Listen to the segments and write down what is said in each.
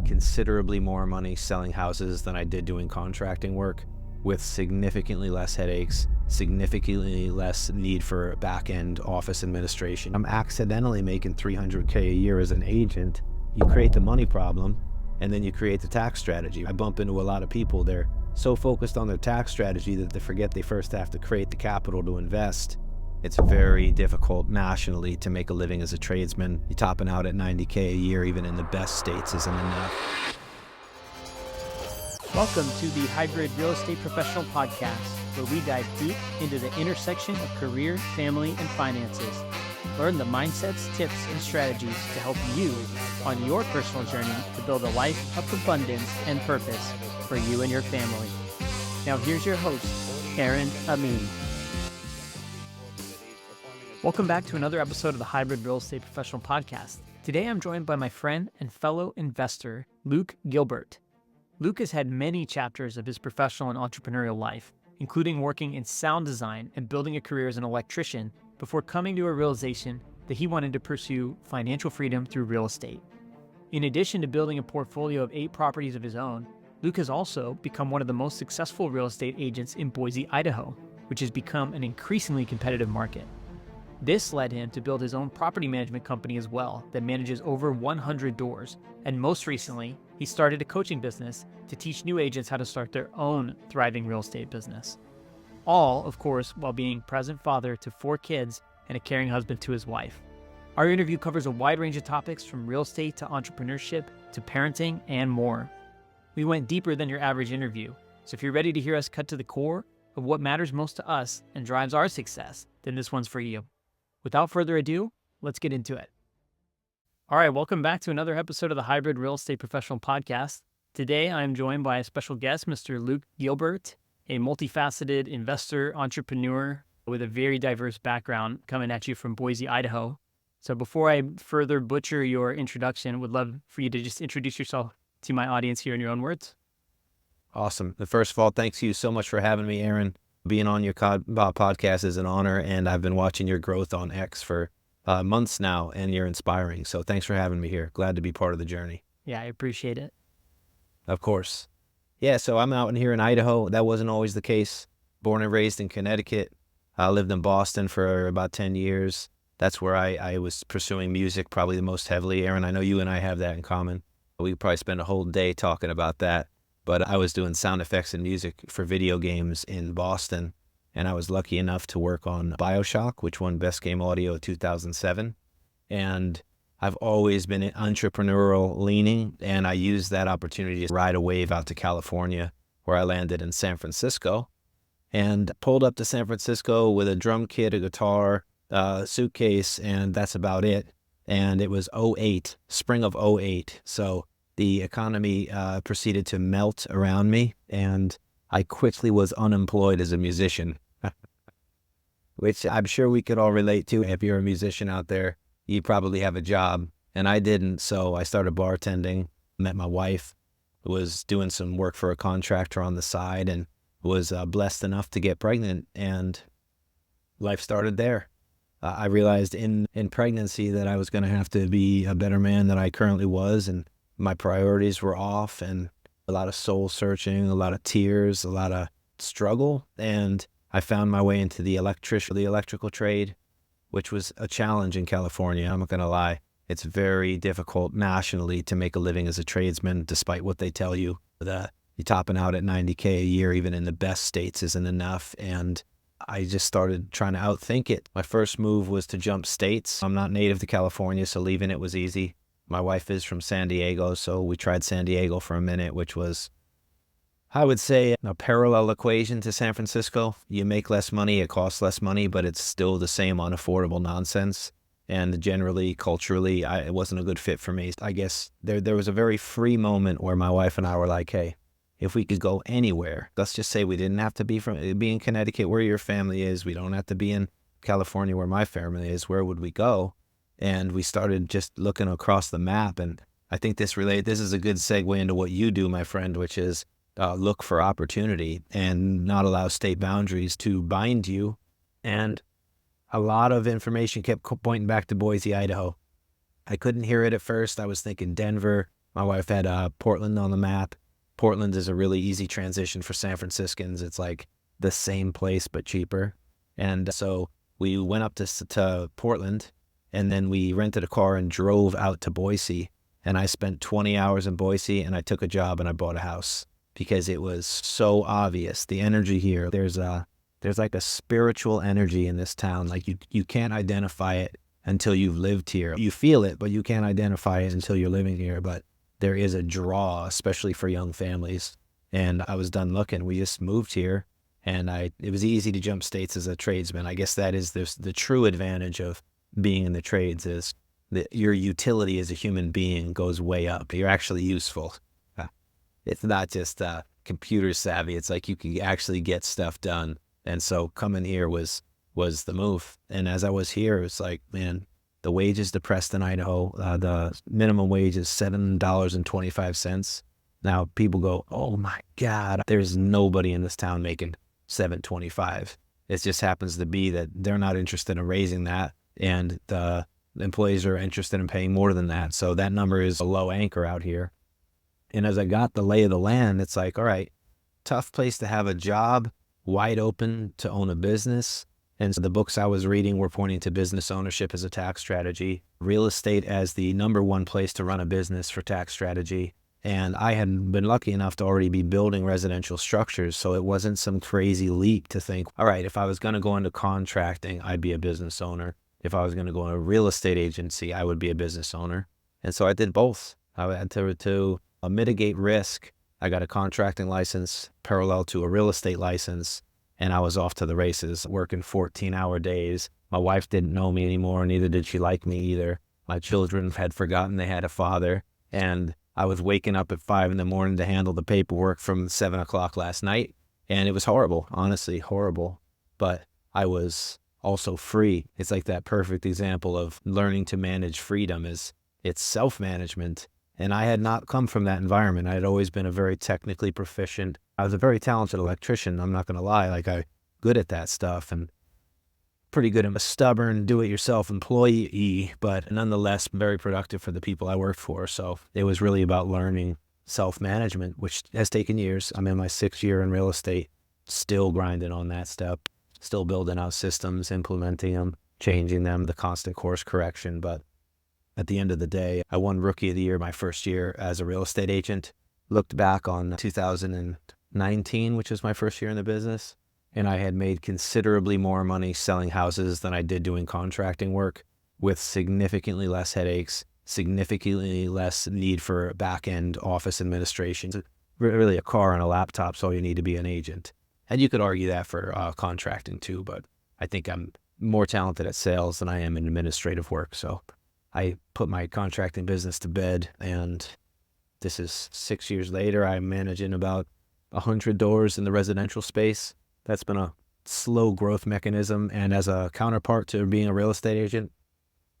made considerably more money selling houses than I did doing contracting work, with significantly less headaches, significantly less need for back-end office administration. I'm accidentally making $300K a year as an agent. You create the money problem, and then you create the tax strategy. I bump into a lot of people, they're so focused on their tax strategy that they forget they first have to create the capital to invest. It's very difficult nationally to make a living as a tradesman. You're topping out at $90K a year, even in the best states, isn't enough. Welcome to the Hybrid Real Estate Professional Podcast, where we dive deep into the intersection of career, family, and finances. Learn the mindsets, tips, and strategies to help you on your personal journey to build a life of abundance and purpose for you and your family. Now here's your host, Ameen. Welcome back to another episode of the Hybrid Real Estate Professional Podcast. Today I'm joined by my friend and fellow investor, Luke Gilbert. Luke has had many chapters of his professional and entrepreneurial life, including working in sound design and building a career as an electrician before coming to a realization that he wanted to pursue financial freedom through real estate. In addition to building a portfolio of 8 properties of his own, Luke has also become one of the most successful real estate agents in Boise, Idaho, which has become an increasingly competitive market. This led him to build his own property management company as well that manages over 100 doors, and most recently, he started a coaching business to teach new agents how to start their own thriving real estate business. All, of course, while being present father to 4 kids and a caring husband to his wife. Our interview covers a wide range of topics from real estate to entrepreneurship to parenting and more. We went deeper than your average interview, so if you're ready to hear us cut to the core of what matters most to us and drives our success, then this one's for you. Without further ado, let's get into it. All right, welcome back to another episode of the Hybrid Real Estate Professional Podcast. Today, I'm joined by a special guest, Mr. Luke Gilbert, a multifaceted investor, entrepreneur with a very diverse background coming at you from Boise, Idaho. So before I further butcher your introduction, would love for you to just introduce yourself to my audience here in your own words. Awesome. First of all, thanks you so much for having me, Aaron. Being on your podcast is an honor, and I've been watching your growth on X for months now, and you're inspiring. So thanks for having me here. Glad to be part of the journey. Yeah, I appreciate it. Of course. Yeah, so I'm out here in Idaho. That wasn't always the case. Born and raised in Connecticut. I lived in Boston for about 10 years. That's where I was pursuing music probably the most heavily. Aaron, I know you and I have that in common. We could probably spend a whole day talking about that. But I was doing sound effects and music for video games in Boston, and I was lucky enough to work on BioShock, which won Best Game Audio 2007. And I've always been entrepreneurial leaning, and I used that opportunity to ride a wave out to California, where I landed in San Francisco, and pulled up to San Francisco with a drum kit, a guitar, a suitcase, and that's about it. And it was spring of '08. So the economy proceeded to melt around me, and I quickly was unemployed as a musician, which I'm sure we could all relate to. If you're a musician out there, you probably have a job, and I didn't, so I started bartending, met my wife, was doing some work for a contractor on the side, and was blessed enough to get pregnant, and life started there. I realized in pregnancy that I was going to have to be a better man than I currently was, and my priorities were off, and a lot of soul searching, a lot of tears, a lot of struggle. And I found my way into the electrical trade, which was a challenge in California. I'm not going to lie. It's very difficult nationally to make a living as a tradesman, despite what they tell you. You're topping out at $90K a year, even in the best states, isn't enough. And I just started trying to outthink it. My first move was to jump states. I'm not native to California, so leaving it was easy. My wife is from San Diego, so we tried San Diego for a minute, which was, I would say, a parallel equation to San Francisco. You make less money, it costs less money, but it's still the same unaffordable nonsense. And generally, culturally, it wasn't a good fit for me. I guess there was a very free moment where my wife and I were like, hey, if we could go anywhere, let's just say we didn't have to be in Connecticut where your family is. We don't have to be in California where my family is. Where would we go? And we started just looking across the map. And I think this is a good segue into what you do, my friend, which is look for opportunity and not allow state boundaries to bind you. And a lot of information kept pointing back to Boise, Idaho. I couldn't hear it at first. I was thinking Denver, My wife had Portland on the map. Portland is a really easy transition for San Franciscans. It's like the same place but cheaper. And so we went up to Portland, and then we rented a car and drove out to Boise. And I spent 20 hours in Boise, and I took a job and I bought a house because it was so obvious. The energy here, there's like a spiritual energy in this town. Like you can't identify it until you've lived here. You feel it, but you can't identify it until you're living here. But there is a draw, especially for young families. And I was done looking. We just moved here, and it was easy to jump states as a tradesman. I guess that is the true advantage of being in the trades, is that your utility as a human being goes way up. You're actually useful. It's not just computer savvy. It's like you can actually get stuff done. And so coming here was the move. And as I was here, it was like, man, the wage is depressed in Idaho. The minimum wage is $7.25. Now people go, oh my God, there's nobody in this town making $7.25. It just happens to be that they're not interested in raising that, and the employees are interested in paying more than that. So that number is a low anchor out here. And as I got the lay of the land, it's like, all right, tough place to have a job, wide open to own a business. And so the books I was reading were pointing to business ownership as a tax strategy, real estate as the number one place to run a business for tax strategy. And I had been lucky enough to already be building residential structures, so it wasn't some crazy leap to think, all right, if I was going to go into contracting, I'd be a business owner. If I was going to go into a real estate agency, I would be a business owner. And so I did both. I had to mitigate risk. I got a contracting license parallel to a real estate license, and I was off to the races, working 14-hour days. My wife didn't know me anymore, neither did she like me either. My children had forgotten they had a father, and I was waking up at 5 a.m. to handle the paperwork from 7 o'clock last night, and it was horrible, honestly, horrible. But I was also free. It's like that perfect example of learning to manage freedom. It's self-management. And I had not come from that environment. I had always been a very technically proficient. I was a very talented electrician. I'm not going to lie. Like, I good at that stuff and pretty good. I'm a stubborn, do-it-yourself employee, but nonetheless very productive for the people I worked for. So it was really about learning self-management, which has taken years. I'm in my 6th year in real estate, still grinding on that step, still building out systems, implementing them, changing them, the constant course correction. But at the end of the day, I won Rookie of the Year my first year as a real estate agent. Looked back on 2019, which was my first year in the business, and I had made considerably more money selling houses than I did doing contracting work, with significantly less headaches, significantly less need for back-end office administration. Really, a car and a laptop's all you need to be an agent. And you could argue that for contracting too, but I think I'm more talented at sales than I am in administrative work. So I put my contracting business to bed, and this is 6 years later. I'm managing about 100 doors in the residential space. That's been a slow growth mechanism, and as a counterpart to being a real estate agent,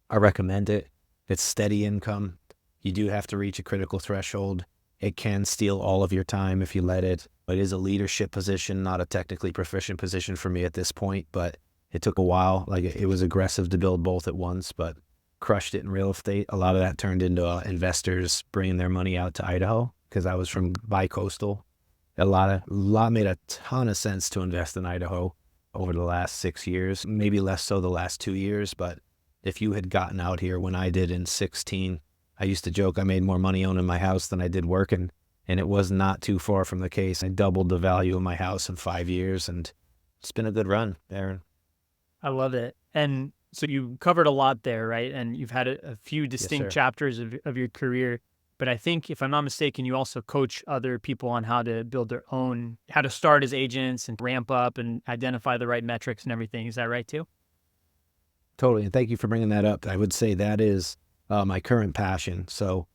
I recommend it. It's steady income. You do have to reach a critical threshold. It can steal all of your time if you let it. It is a leadership position, not a technically proficient position for me at this point, but it took a while. Like, it was aggressive to build both at once, but crushed it in real estate. A lot of that turned into investors bringing their money out to Idaho, because I was from bi-coastal. A lot made a ton of sense to invest in Idaho over the last 6 years, maybe less so the last 2 years. But if you had gotten out here when I did in 16, I used to joke I made more money owning my house than I did working, and it was not too far from the case. I doubled the value of my house in 5 years, and it's been a good run, Aaron. I love it. And so you covered a lot there, right? And you've had a few distinct sir. chapters of your career. But I think, if I'm not mistaken, you also coach other people on how to build their own, how to start as agents and ramp up and identify the right metrics and everything. Is that right too? Totally, and thank you for bringing that up. I would say that is my current passion. So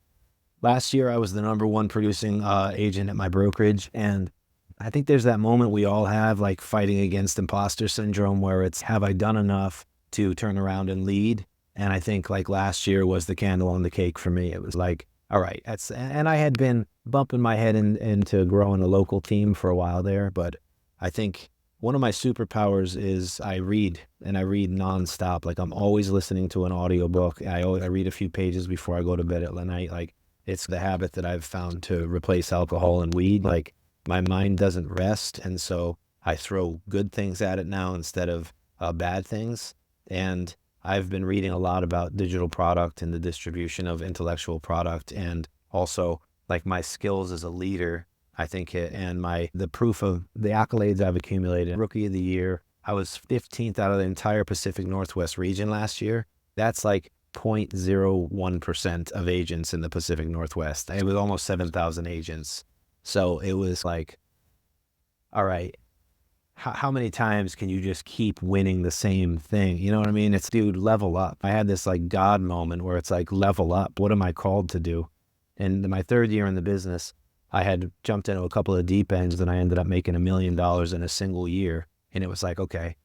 last year, I was the number one producing agent at my brokerage, and I think there's that moment we all have, like fighting against imposter syndrome, where it's, have I done enough to turn around and lead? And I think like last year was the candle on the cake for me. It was like, all right, and I had been bumping my head into growing a local team for a while there, but I think one of my superpowers is I read, and I read nonstop. Like, I'm always listening to an audiobook. I read a few pages before I go to bed at night. Like, It's the habit that I've found to replace alcohol and weed. Like my mind doesn't rest. And so I throw good things at it now instead of bad things. And I've been reading a lot about digital product and the distribution of intellectual product, and also like my skills as a leader, I think, and the proof of the accolades I've accumulated. Rookie of the year, I was 15th out of the entire Pacific Northwest region last year. That's like 0.01% of agents in the Pacific Northwest. It was almost 7,000 agents. So it was like, all right, how many times can you just keep winning the same thing? You know what I mean? It's, dude, level up. I had this like God moment where it's like, level up. What am I called to do? And in my third year in the business, I had jumped into a couple of deep ends and I ended up making $1 million in a single year. And it was like, okay,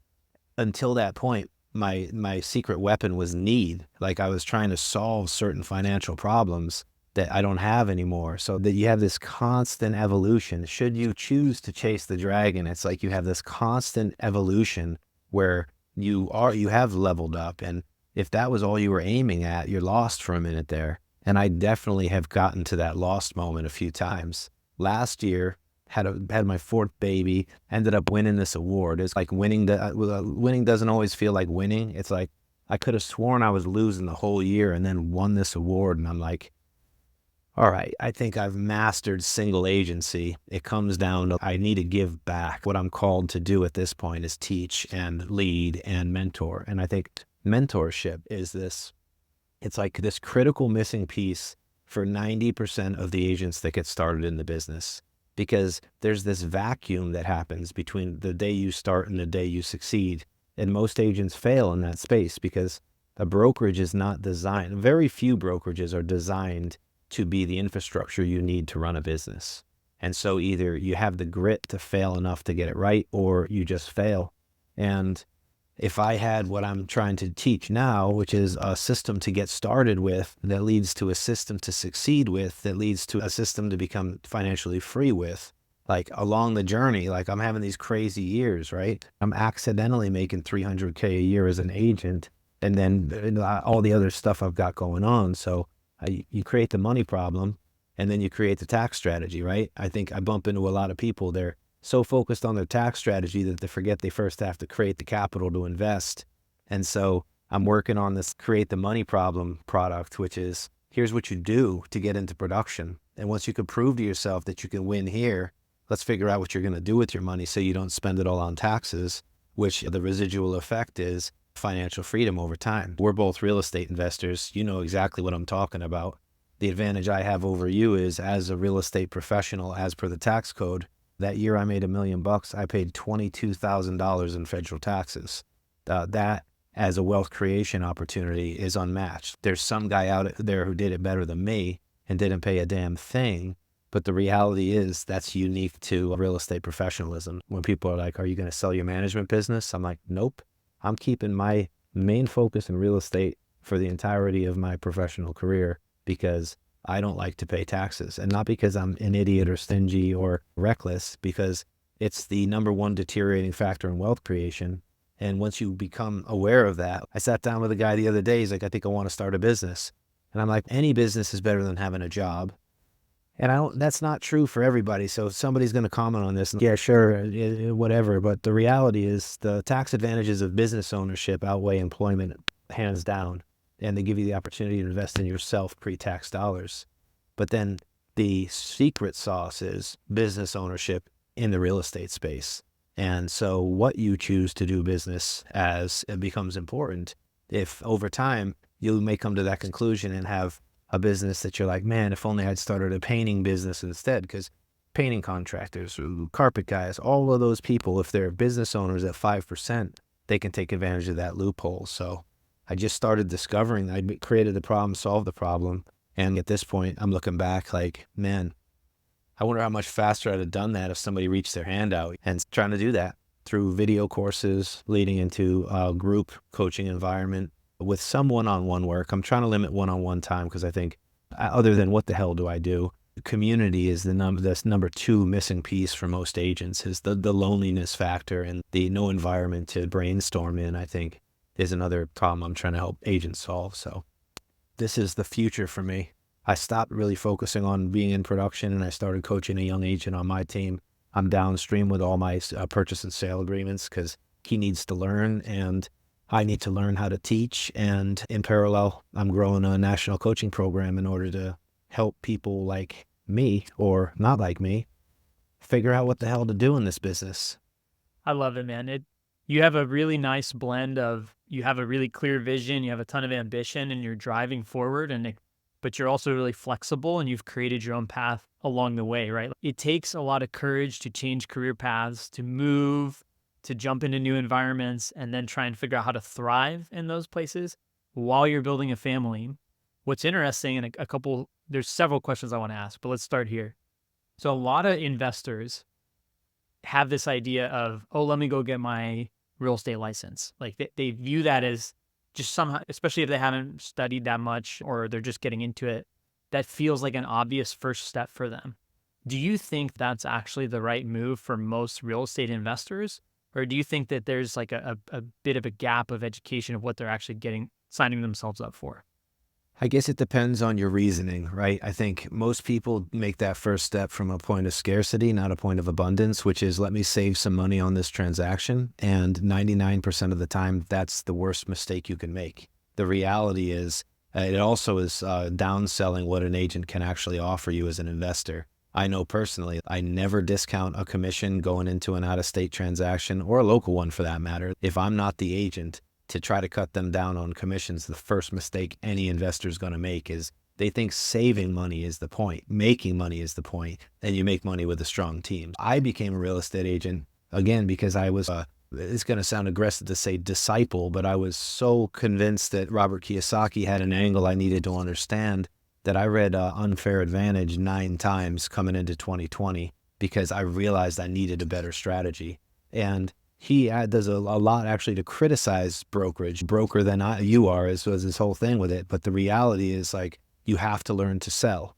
until that point, my secret weapon was need. Like I was trying to solve certain financial problems that I don't have anymore. So that you have this constant evolution. Should you choose to chase the dragon, it's like you have this constant evolution where you have leveled up. And if that was all you were aiming at, you're lost for a minute there. And I definitely have gotten to that lost moment a few times. Last year, had my fourth baby, ended up winning this award. It's like winning doesn't always feel like winning. It's like I could have sworn I was losing the whole year and then won this award. And I'm like, all right, I think I've mastered single agency. It comes down to I need to give back. What I'm called to do at this point is teach and lead and mentor. And I think mentorship is this, it's like this critical missing piece for 90% of the agents that get started in the business, because there's this vacuum that happens between the day you start and the day you succeed. And most agents fail in that space because a brokerage is not designed. Very few brokerages are designed to be the infrastructure you need to run a business. And so either you have the grit to fail enough to get it right, or you just fail. And if I had what I'm trying to teach now, which is a system to get started with that leads to a system to succeed with, that leads to a system to become financially free with, like along the journey, like I'm having these crazy years, right? I'm accidentally making $300K a year as an agent, and then all the other stuff I've got going on. So you create the money problem, and then you create the tax strategy, right? I think I bump into a lot of people, they're so focused on their tax strategy that they forget they first have to create the capital to invest. And so I'm working on this create the money problem product, which is here's what you do to get into production. And once you can prove to yourself that you can win here, let's figure out what you're going to do with your money so you don't spend it all on taxes, which the residual effect is financial freedom over time. We're both real estate investors. You know exactly what I'm talking about. The advantage I have over you is, as a real estate professional, as per the tax code, that year I made $1 million, I paid $22,000 in federal taxes. That as a wealth creation opportunity is unmatched. There's some guy out there who did it better than me and didn't pay a damn thing. But the reality is that's unique to real estate professionalism. When people are like, are you going to sell your management business? I'm like, nope. I'm keeping my main focus in real estate for the entirety of my professional career because I don't like to pay taxes. And not because I'm an idiot or stingy or reckless, because it's the number one deteriorating factor in wealth creation. And once you become aware of that, I sat down with a guy the other day. He's like, I think I want to start a business. And I'm like, any business is better than having a job. And that's not true for everybody. So somebody's going to comment on this. And, yeah, sure, whatever. But the reality is the tax advantages of business ownership outweigh employment hands down. And they give you the opportunity to invest in yourself pre-tax dollars. But then the secret sauce is business ownership in the real estate space. And so what you choose to do business as, it becomes important. If over time you may come to that conclusion and have a business that you're like, man, if only I'd started a painting business instead, because painting contractors, carpet guys, all of those people, if they're business owners at 5%, they can take advantage of that loophole. So I just started discovering, I created the problem, solved the problem. And at this point, I'm looking back like, man, I wonder how much faster I'd have done that if somebody reached their hand out, and trying to do that through video courses leading into a group coaching environment with some one-on-one work. I'm trying to limit one-on-one time because I think other than what the hell do I do, community is that's number two missing piece for most agents, is the loneliness factor, and the no environment to brainstorm in, I think, is another problem I'm trying to help agents solve. So this is the future for me. I stopped really focusing on being in production, and I started coaching a young agent on my team. I'm downstream with all my purchase and sale agreements because he needs to learn and I need to learn how to teach. And in parallel, I'm growing a national coaching program in order to help people like me or not like me figure out what the hell to do in this business. I love it, man. You have a really nice blend of, you have a really clear vision, you have a ton of ambition, and you're driving forward, but you're also really flexible, and you've created your own path along the way, right? It takes a lot of courage to change career paths, to move, to jump into new environments, and then try and figure out how to thrive in those places while you're building a family. What's interesting, and there's several questions I want to ask, but let's start here. So a lot of investors have this idea of, oh, let me go get my real estate license. Like they view that as just somehow, especially if they haven't studied that much or they're just getting into it, that feels like an obvious first step for them. Do you think that's actually the right move for most real estate investors? Or do you think that there's like a bit of a gap of education of what they're actually signing themselves up for? I guess it depends on your reasoning, right? I think most people make that first step from a point of scarcity, not a point of abundance, which is let me save some money on this transaction. And 99% of the time, that's the worst mistake you can make. The reality is, it also is downselling what an agent can actually offer you as an investor. I know personally, I never discount a commission going into an out-of-state transaction or a local one for that matter. If I'm not the agent, to try to cut them down on commissions, the first mistake any investor is going to make is they think saving money is the point, making money is the point, and you make money with a strong team. I became a real estate agent, again, because I was, it's going to sound aggressive to say disciple, but I was so convinced that Robert Kiyosaki had an angle I needed to understand that I read Unfair Advantage 9 times coming into 2020 because I realized I needed a better strategy. And he does a lot actually to criticize brokerage, broker than you are, was his whole thing with it. But the reality is like, you have to learn to sell.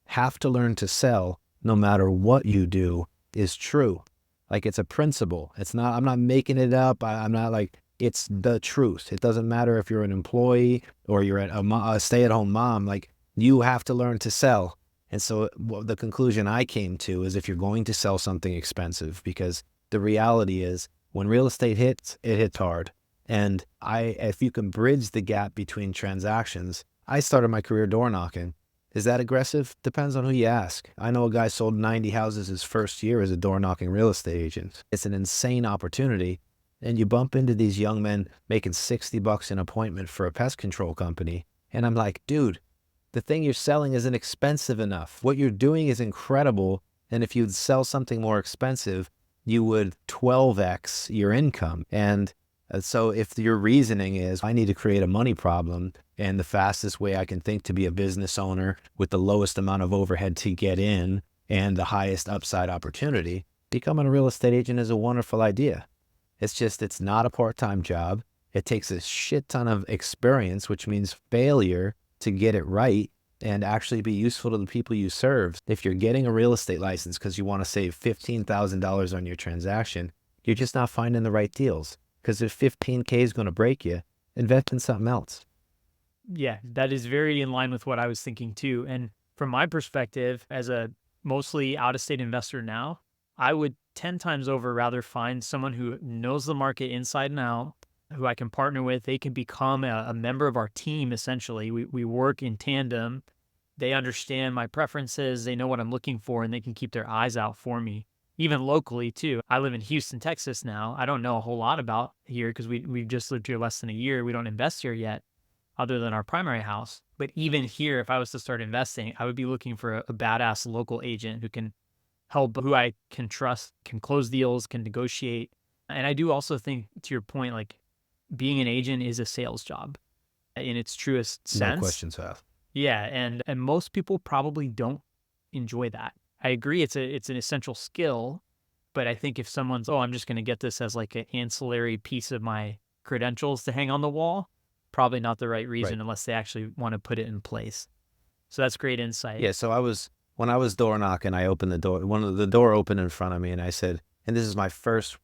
Have to learn to sell no matter what you do is true. Like it's a principle. It's not, I'm not making it up. I'm not like, it's the truth. It doesn't matter if you're an employee or you're a stay-at-home mom, like you have to learn to sell. And so the conclusion I came to is if you're going to sell something expensive, because the reality is, when real estate hits, it hits hard. And if you can bridge the gap between transactions, I started my career door knocking. Is that aggressive? Depends on who you ask. I know a guy sold 90 houses his first year as a door knocking real estate agent. It's an insane opportunity. And you bump into these young men making $60 an appointment for a pest control company. And I'm like, dude, the thing you're selling isn't expensive enough. What you're doing is incredible. And if you'd sell something more expensive, you would 12x your income. And so if your reasoning is, I need to create a money problem, and the fastest way I can think to be a business owner with the lowest amount of overhead to get in and the highest upside opportunity, becoming a real estate agent is a wonderful idea. It's just, it's not a part-time job. It takes a shit ton of experience, which means failure to get it right and actually be useful to the people you serve. If you're getting a real estate license because you want to save $15,000 on your transaction, you're just not finding the right deals. Because if 15K is going to break you, invest in something else. Yeah, that is very in line with what I was thinking too. And from my perspective, as a mostly out-of-state investor now, I would 10 times over rather find someone who knows the market inside and out, who I can partner with. They can become a member of our team, essentially. We work in tandem. They understand my preferences. They know what I'm looking for, and they can keep their eyes out for me. Even locally, too. I live in Houston, Texas now. I don't know a whole lot about here because we've just lived here less than a year. We don't invest here yet, other than our primary house. But even here, if I was to start investing, I would be looking for a badass local agent who can help, who I can trust, can close deals, can negotiate. And I do also think, to your point, like being an agent is a sales job in its truest sense. No questions asked. Yeah, and most people probably don't enjoy that. I agree it's an essential skill, but I think if someone's, oh, I'm just going to get this as like an ancillary piece of my credentials to hang on the wall, probably not the right reason unless they actually want to put it in place. So that's great insight. Yeah, so when I was door knocking, I opened the door. The door opened in front of me, and I said, and this is my first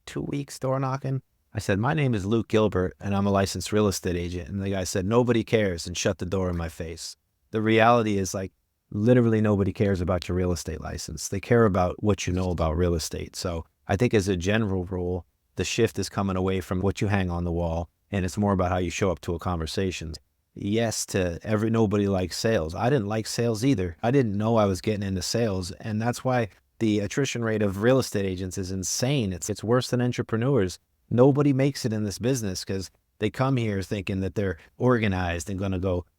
2 weeks door knocking. I said, my name is Luke Gilbert, and I'm a licensed real estate agent. And the guy said, nobody cares, and shut the door in my face. the reality is like literally nobody cares about your real estate license. They care about what you know about real estate. So I think as a general rule, the shift is coming away from what you hang on the wall, and it's more about how you show up to a conversation. Yes, nobody likes sales. I didn't like sales either. I didn't know I was getting into sales, and that's why the attrition rate of real estate agents is insane. It's worse than entrepreneurs. Nobody makes it in this business because they come here thinking that they're organized and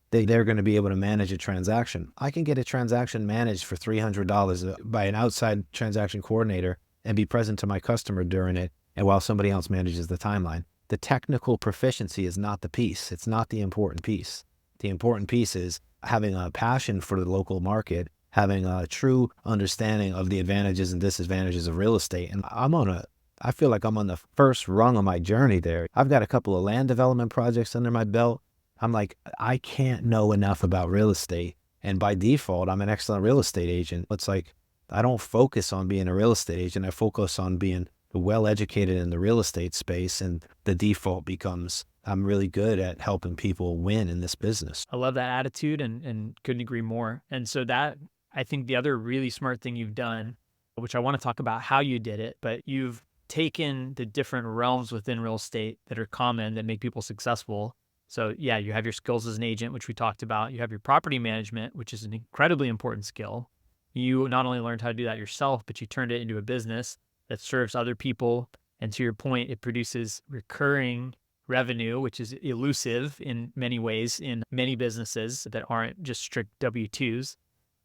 they're going to be able to manage a transaction. I can get a transaction managed for $300 by an outside transaction coordinator and be present to my customer during it, and while somebody else manages the timeline. The technical proficiency is not the piece. It's not the important piece. The important piece is having a passion for the local market, having a true understanding of the advantages and disadvantages of real estate. And I feel like I'm on the first rung of my journey there. I've got a couple of land development projects under my belt. I'm like, I can't know enough about real estate. And by default, I'm an excellent real estate agent. It's like, I don't focus on being a real estate agent. I focus on being well-educated in the real estate space. And the default becomes, I'm really good at helping people win in this business. I love that attitude and couldn't agree more. And so that, I think the other really smart thing you've done, which I want to talk about how you did it, but you've taken the different realms within real estate that are common that make people successful. So yeah, you have your skills as an agent, which we talked about. You have your property management, which is an incredibly important skill. You not only learned how to do that yourself, but you turned it into a business that serves other people. And to your point, it produces recurring revenue, which is elusive in many ways in many businesses that aren't just strict W-2s.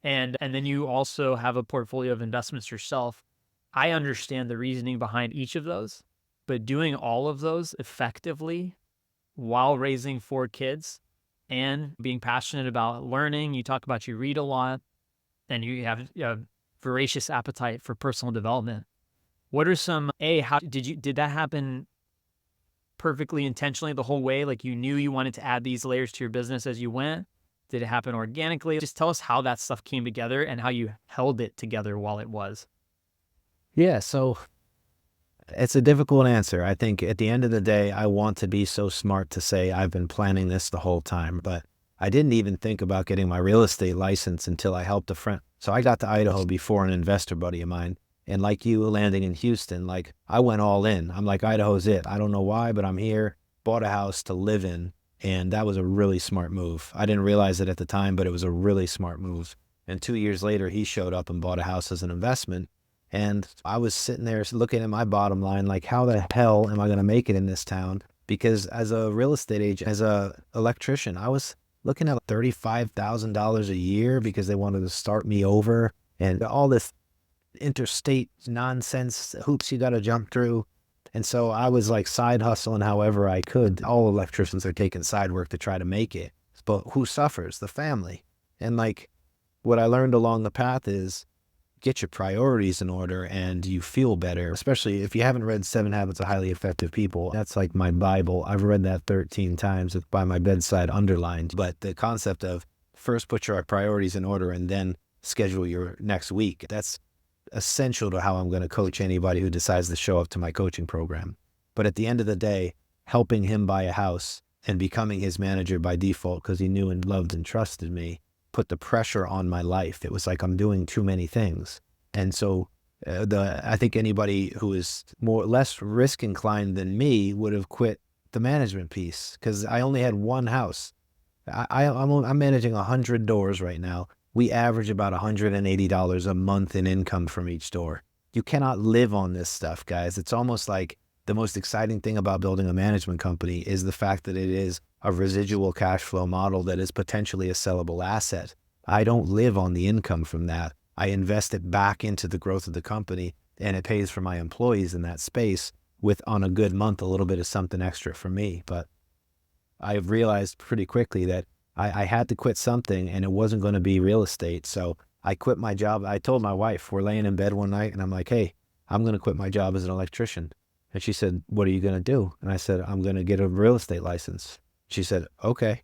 And then you also have a portfolio of investments yourself. I understand the reasoning behind each of those, but doing all of those effectively while raising 4 kids and being passionate about learning, you talk about you read a lot and you have a voracious appetite for personal development. What are how did that happen perfectly intentionally the whole way? Like you knew you wanted to add these layers to your business as you went? Did it happen organically? Just tell us how that stuff came together and how you held it together while it was. Yeah, so it's a difficult answer. I think at the end of the day, I want to be so smart to say I've been planning this the whole time, but I didn't even think about getting my real estate license until I helped a friend. So I got to Idaho before an investor buddy of mine. And like you landing in Houston, like I went all in. I'm like, Idaho's it. I don't know why, but I'm here. Bought a house to live in. And that was a really smart move. I didn't realize it at the time, but it was a really smart move. And 2 years later, he showed up and bought a house as an investment. And I was sitting there looking at my bottom line, like, how the hell am I going to make it in this town? Because as a real estate agent, as a electrician, I was looking at $35,000 a year because they wanted to start me over and all this interstate nonsense hoops you got to jump through. And so I was like side hustling however I could. All electricians are taking side work to try to make it. But who suffers? The family. And like what I learned along the path is get your priorities in order and you feel better, especially if you haven't read 7 Habits of Highly Effective People. That's like my Bible. I've read that 13 times. It's by my bedside underlined. But the concept of first put your priorities in order and then schedule your next week, that's essential to how I'm going to coach anybody who decides to show up to my coaching program. But at the end of the day, helping him buy a house and becoming his manager by default because he knew and loved and trusted me put the pressure on my life. It was like I'm doing too many things. And so I think anybody who is less risk inclined than me would have quit the management piece because I only had one house. I'm managing 100 doors right now. We average about $180 a month in income from each door. You cannot live on this stuff, guys. It's almost like the most exciting thing about building a management company is the fact that it is a residual cash flow model that is potentially a sellable asset. I don't live on the income from that. I invest it back into the growth of the company and it pays for my employees in that space with, on a good month, a little bit of something extra for me. But I've realized pretty quickly that I had to quit something and it wasn't going to be real estate. So I quit my job. I told my wife, we're laying in bed one night and I'm like, hey, I'm going to quit my job as an electrician. And she said, what are you going to do? And I said, I'm going to get a real estate license. She said, okay.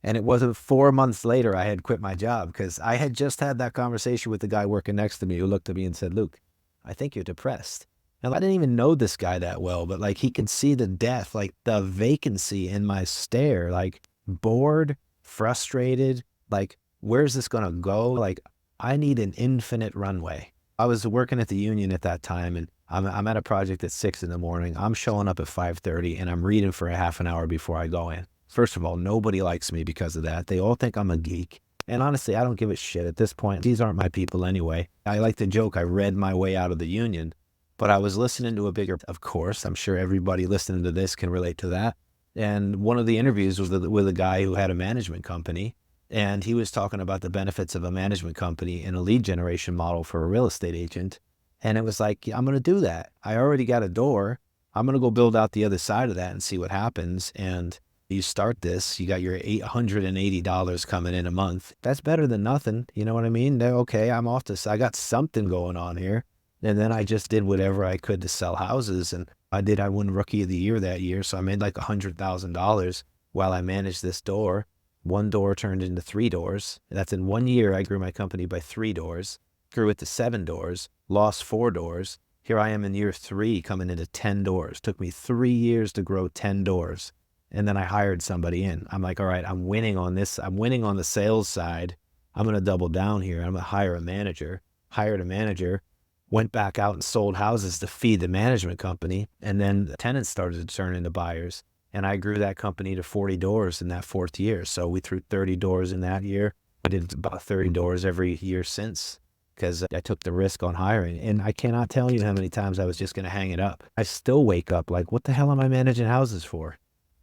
And it wasn't 4 months later I had quit my job because I had just had that conversation with the guy working next to me who looked at me and said, Luke, I think you're depressed. And I didn't even know this guy that well, but like he could see the death, like the vacancy in my stare, like bored, frustrated. Like, where's this going to go? Like, I need an infinite runway. I was working at the union at that time, and I'm at a project at 6 in the morning. I'm showing up at 5:30 and I'm reading for a half an hour before I go in. First of all, nobody likes me because of that. They all think I'm a geek. And honestly, I don't give a shit at this point. These aren't my people anyway. I like to joke I read my way out of the union, but I was listening to a bigger, of course, I'm sure everybody listening to this can relate to that. And one of the interviews was with a guy who had a management company, and he was talking about the benefits of a management company in a lead generation model for a real estate agent. And it was like, I'm going to do that. I already got a door. I'm going to go build out the other side of that and see what happens. And you start this, you got your $880 coming in a month. That's better than nothing. You know what I mean? Okay, I'm off this. I got something going on here. And then I just did whatever I could to sell houses. And I won Rookie of the Year that year. So I made like $100,000 while I managed this door. One door turned into 3 doors. That's in 1 year. I grew my company by 3 doors, grew it to 7 doors, lost 4 doors. Here I am in year 3 coming into 10 doors. Took me 3 years to grow 10 doors. And then I hired somebody in. I'm like, all right, I'm winning on this. I'm winning on the sales side. I'm going to double down here. I'm going to hire a manager. Hired a manager, went back out and sold houses to feed the management company. And then the tenants started to turn into buyers. And I grew that company to 40 doors in that 4th year. So we threw 30 doors in that year. I did about 30 doors every year since, because I took the risk on hiring. And I cannot tell you how many times I was just going to hang it up. I still wake up like, what the hell am I managing houses for?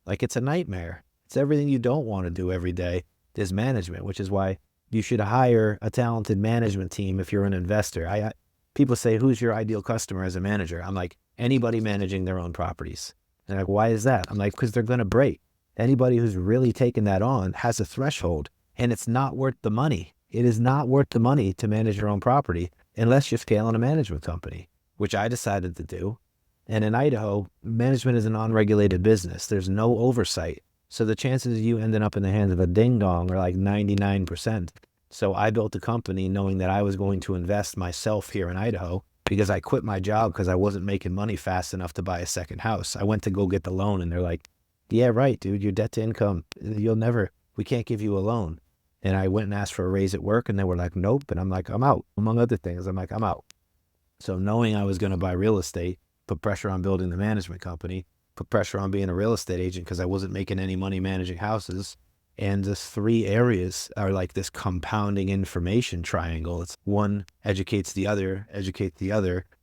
Like, it's a nightmare. It's everything you don't want to do every day is management, which is why you should hire a talented management team if you're an investor. People say, who's your ideal customer as a manager? I'm like, anybody managing their own properties. And like, why is that? I'm like, because they're going to break. Anybody who's really taken that on has a threshold, and it's not worth the money. It is not worth the money to manage your own property unless you're scaling a management company, which I decided to do. And in Idaho, management is an unregulated business. There's no oversight. So the chances of you ending up in the hands of a ding-dong are like 99%. So I built a company knowing that I was going to invest myself here in Idaho, because I quit my job because I wasn't making money fast enough to buy a second house. I went to go get the loan, and they're like, yeah, right, dude, your debt to income, we can't give you a loan. And I went and asked for a raise at work, and they were like, nope. And I'm like, I'm out. Among other things, I'm like, I'm out. So knowing I was going to buy real estate, put pressure on building the management company, put pressure on being a real estate agent because I wasn't making any money managing houses. And the 3 areas are like this compounding information triangle. It's one educates the other,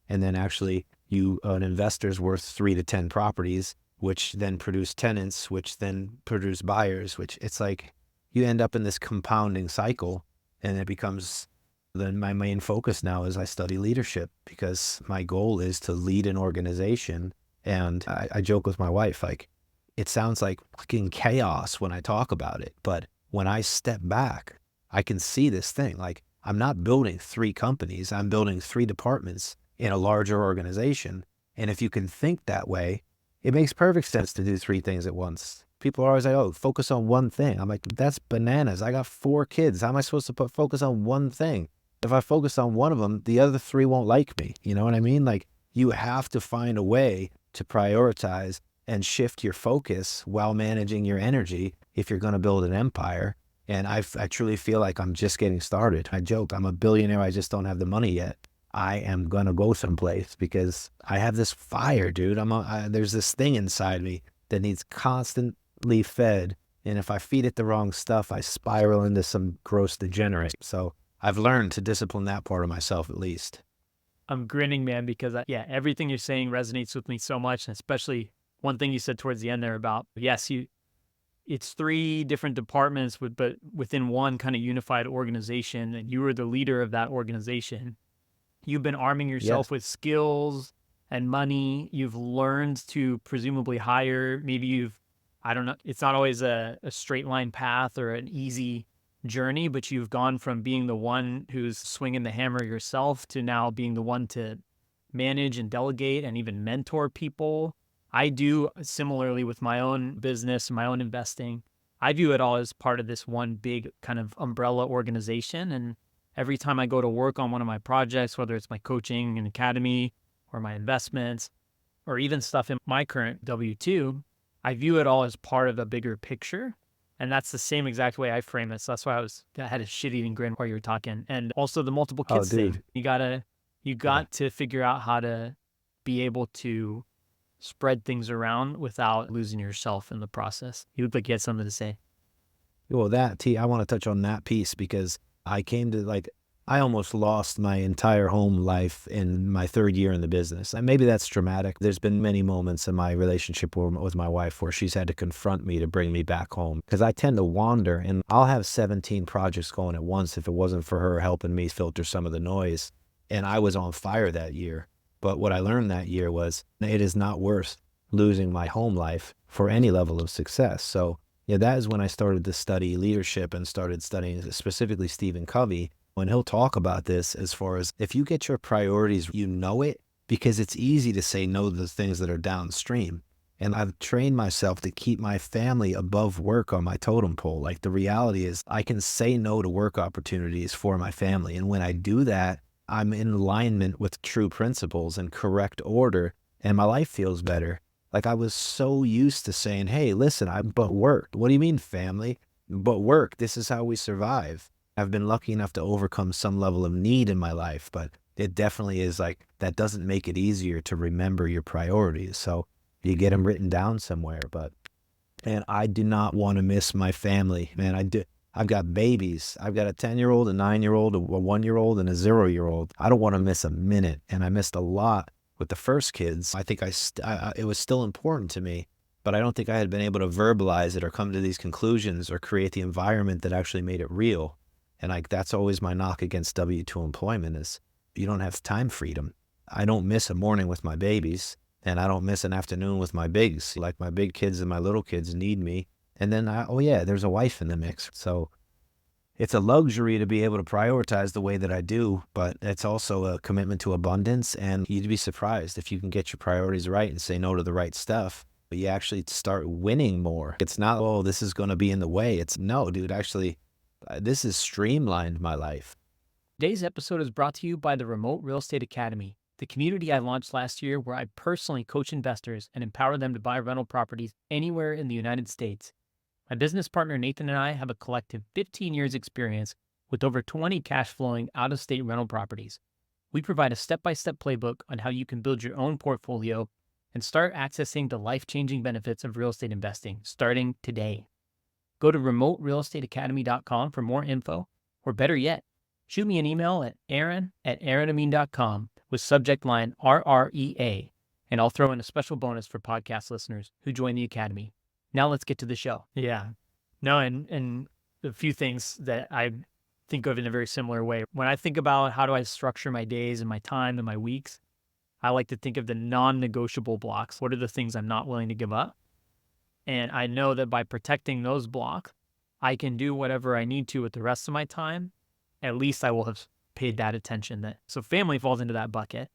and then actually an investor's worth 3 to 10 properties, which then produce tenants, which then produce buyers, which it's like you end up in this compounding cycle, and it becomes then my main focus now is I study leadership, because my goal is to lead an organization. And I joke with my wife, like, it sounds like fucking chaos when I talk about it, but when I step back, I can see this thing. Like, I'm not building 3 companies. I'm building 3 departments in a larger organization. And if you can think that way, it makes perfect sense to do 3 things at once. People are always like, oh, focus on one thing. I'm like, that's bananas. I got 4 kids. How am I supposed to focus on one thing? If I focus on one of them, the other 3 won't like me. You know what I mean? Like, you have to find a way to prioritize and shift your focus while managing your energy if you're going to build an empire. And I truly feel like I'm just getting started. I joke, I'm a billionaire. I just don't have the money yet. I am going to go someplace because I have this fire, dude. There's this thing inside me that needs constantly fed. And if I feed it the wrong stuff, I spiral into some gross degenerate. So I've learned to discipline that part of myself, at least. I'm grinning, man, because everything you're saying resonates with me so much, and especially one thing you said towards the end there about, yes, it's 3 different departments, but within one kind of unified organization, and you were the leader of that organization. You've been arming yourself with skills and money. You've learned to presumably hire. Maybe I don't know, it's not always a straight line path or an easy journey, but you've gone from being the one who's swinging the hammer yourself to now being the one to manage and delegate and even mentor people. I do similarly with my own business, my own investing. I view it all as part of this one big kind of umbrella organization. And every time I go to work on one of my projects, whether it's my coaching and academy or my investments, or even stuff in my current W-2, I view it all as part of a bigger picture. And that's the same exact way I frame it. So that's why I had a shit-eating grin while you were talking. And also the multiple Oh, kids thing. dude. You Yeah. got to figure out how to be able to spread things around without losing yourself in the process. You look like you had something to say. Well, I want to touch on that piece because I came to I almost lost my entire home life in my third year in the business. And maybe that's dramatic. There's been many moments in my relationship with my wife where she's had to confront me to bring me back home because I tend to wander and I'll have 17 projects going at once if it wasn't for her helping me filter some of the noise. And I was on fire that year. But what I learned that year was it is not worth losing my home life for any level of success. So yeah, that is when I started to study leadership and started studying specifically Stephen Covey. When he'll talk about this, as far as if you get your priorities, you know it, because it's easy to say no to the things that are downstream. And I've trained myself to keep my family above work on my totem pole. Like the reality is I can say no to work opportunities for my family. And when I do that, I'm in alignment with true principles and correct order, and my life feels better. Like I was so used to saying, hey, listen, but work. What do you mean family? But work. This is how we survive. I've been lucky enough to overcome some level of need in my life, but it definitely is like that doesn't make it easier to remember your priorities. So you get them written down somewhere. But and I do not want to miss my family, man. I do. I've got babies. I've got a 10-year-old, a 9-year-old, a 1-year-old, and a 0-year-old. I don't want to miss a minute. And I missed a lot with the first kids. I think it was still important to me, but I don't think I had been able to verbalize it or come to these conclusions or create the environment that actually made it real. And like that's always my knock against W-2 employment is you don't have time freedom. I don't miss a morning with my babies, and I don't miss an afternoon with my bigs. Like my big kids and my little kids need me. And then, oh yeah, there's a wife in the mix. So it's a luxury to be able to prioritize the way that I do, but it's also a commitment to abundance. And you'd be surprised if you can get your priorities right and say no to the right stuff, but you actually start winning more. It's not, oh, this is going to be in the way. It's no, dude, actually, this has streamlined my life. Today's episode is brought to you by the Remote Real Estate Academy, the community I launched last year where I personally coach investors and empower them to buy rental properties anywhere in the United States. My business partner Nathan and I have a collective 15 years experience with over 20 cash flowing out-of-state rental properties. We provide a step-by-step playbook on how you can build your own portfolio and start accessing the life-changing benefits of real estate investing starting today. Go to remoterealestateacademy.com for more info, or better yet, shoot me an email at aaron@aaronameen.com with subject line RREA, and I'll throw in a special bonus for podcast listeners who join the Academy. Now let's get to the show. Yeah. No, and a few things that I think of in a very similar way. When I think about how do I structure my days and my time and my weeks, I like to think of the non-negotiable blocks. What are the things I'm not willing to give up? And I know that by protecting those blocks, I can do whatever I need to with the rest of my time. At least I will have paid that attention. So family falls into that bucket,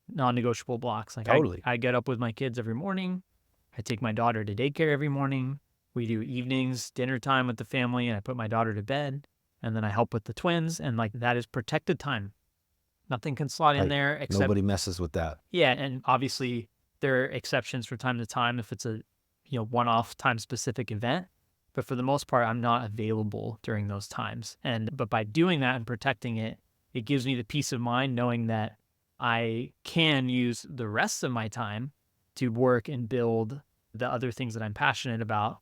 non-negotiable blocks. Like Totally. I get up with my kids every morning. I take my daughter to daycare every morning. We do evenings, dinner time with the family, and I put my daughter to bed. And then I help with the twins. And like that is protected time. Nothing can slot in Right. there except, Nobody messes with that. yeah. And obviously there are exceptions from time to time if it's a one-off time-specific event. But for the most part, I'm not available during those times. But by doing that and protecting it, it gives me the peace of mind knowing that I can use the rest of my time to work and build the other things that I'm passionate about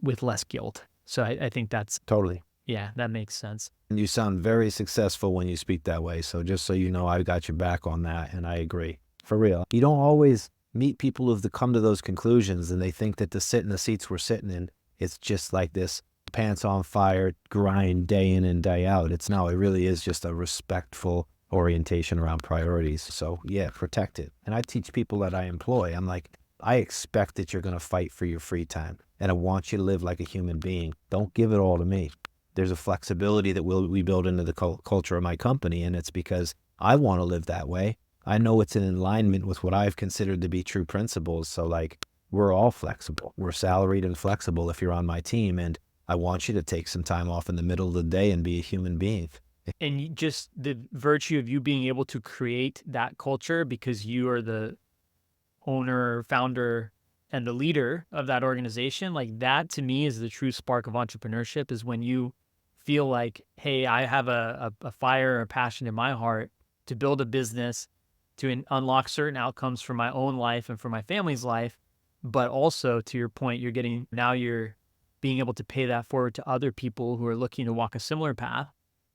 with less guilt. So I think that's, Totally. yeah, that makes sense. And you sound very successful when you speak that way. So just so you know, I got your back on that, and I agree. For real. You don't always meet people who've come to those conclusions, and they think that to sit in the seats we're sitting in, it's just like this pants on fire grind day in and day out. It really is just a respectful orientation around priorities. So yeah, protect it. And I teach people that I employ, I'm like, I expect that you're going to fight for your free time, and I want you to live like a human being. Don't give it all to me. There's a flexibility that we build into the culture of my company, and it's because I want to live that way. I know it's in alignment with what I've considered to be true principles. So like, we're all flexible. We're salaried and flexible if you're on my team, and I want you to take some time off in the middle of the day and be a human being. And just the virtue of you being able to create that culture because you are the owner, founder, and the leader of that organization, like that to me is the true spark of entrepreneurship, is when you feel like, hey, I have a fire or a passion in my heart to build a business, to unlock certain outcomes for my own life and for my family's life. But also, to your point, you're being able to pay that forward to other people who are looking to walk a similar path.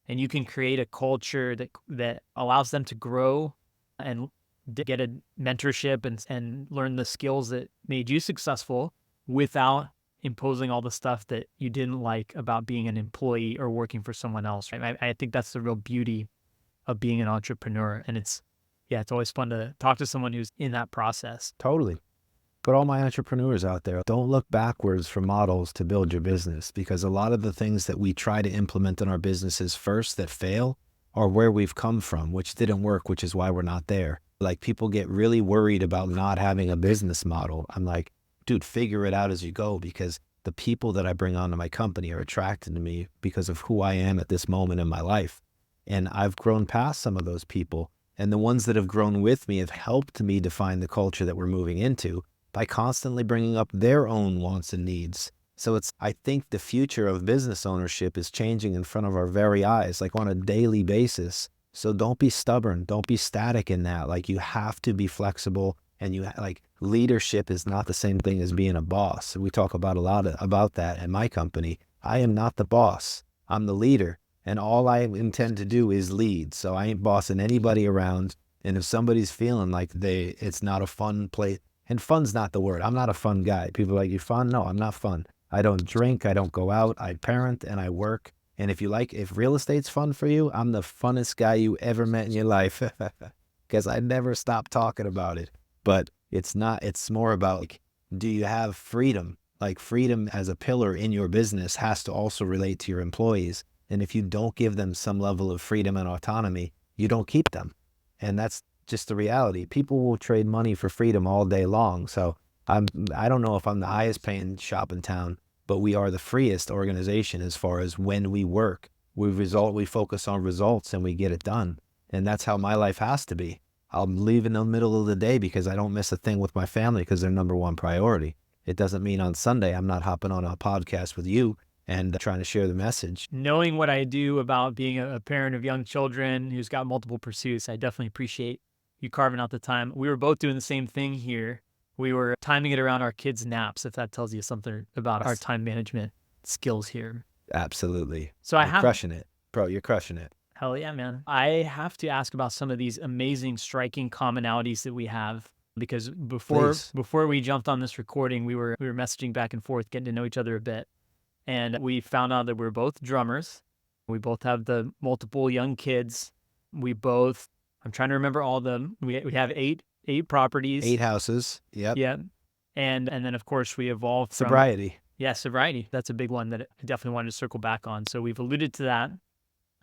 And you can create a culture that allows them to grow and get a mentorship and learn the skills that made you successful without imposing all the stuff that you didn't like about being an employee or working for someone else. Right? I think that's the real beauty of being an entrepreneur. And it's always fun to talk to someone who's in that process. Totally. But all my entrepreneurs out there, don't look backwards for models to build your business, because a lot of the things that we try to implement in our businesses first that fail are where we've come from, which didn't work, which is why we're not there. Like, people get really worried about not having a business model. I'm like, dude, figure it out as you go, because the people that I bring onto my company are attracted to me because of who I am at this moment in my life. And I've grown past some of those people. And the ones that have grown with me have helped me define the culture that we're moving into by constantly bringing up their own wants and needs. So I think the future of business ownership is changing in front of our very eyes, like on a daily basis. So don't be stubborn. Don't be static in that. Like, you have to be flexible, and leadership is not the same thing as being a boss. We talk about a lot about that in my company. I am not the boss. I'm the leader, and all I intend to do is lead. So I ain't bossing anybody around. And if somebody's feeling like it's not a fun place, and fun's not the word. I'm not a fun guy. People are like, you fun? No, I'm not fun. I don't drink. I don't go out. I parent and I work. And if real estate's fun for you, I'm the funnest guy you ever met in your life, because I never stop talking about it. But it's more about, like, do you have freedom? Like, freedom as a pillar in your business has to also relate to your employees. And if you don't give them some level of freedom and autonomy, you don't keep them. And that's just the reality. People will trade money for freedom all day long. So I don't know if I'm the highest paying shop in town, but we are the freest organization as far as when we work. We focus on results and we get it done. And that's how my life has to be. I'll leave in the middle of the day because I don't miss a thing with my family, because they're number one priority. It doesn't mean on Sunday I'm not hopping on a podcast with you and trying to share the message. Knowing what I do about being a parent of young children who's got multiple pursuits, I definitely appreciate you carving out the time. We were both doing the same thing here. We were timing it around our kids' naps, if that tells you something about our time management skills here. Absolutely. So You're crushing it. Bro, you're crushing it. Hell yeah, man. I have to ask about some of these amazing, striking commonalities that we have, because before we jumped on this recording, we were messaging back and forth, getting to know each other a bit. And we found out that we're both drummers. We both have the multiple young kids. I'm trying to remember all of them. We have eight properties. 8 houses. Yep. Yeah. And then, of course, we evolved from sobriety. Yeah, sobriety. That's a big one that I definitely wanted to circle back on. So we've alluded to that.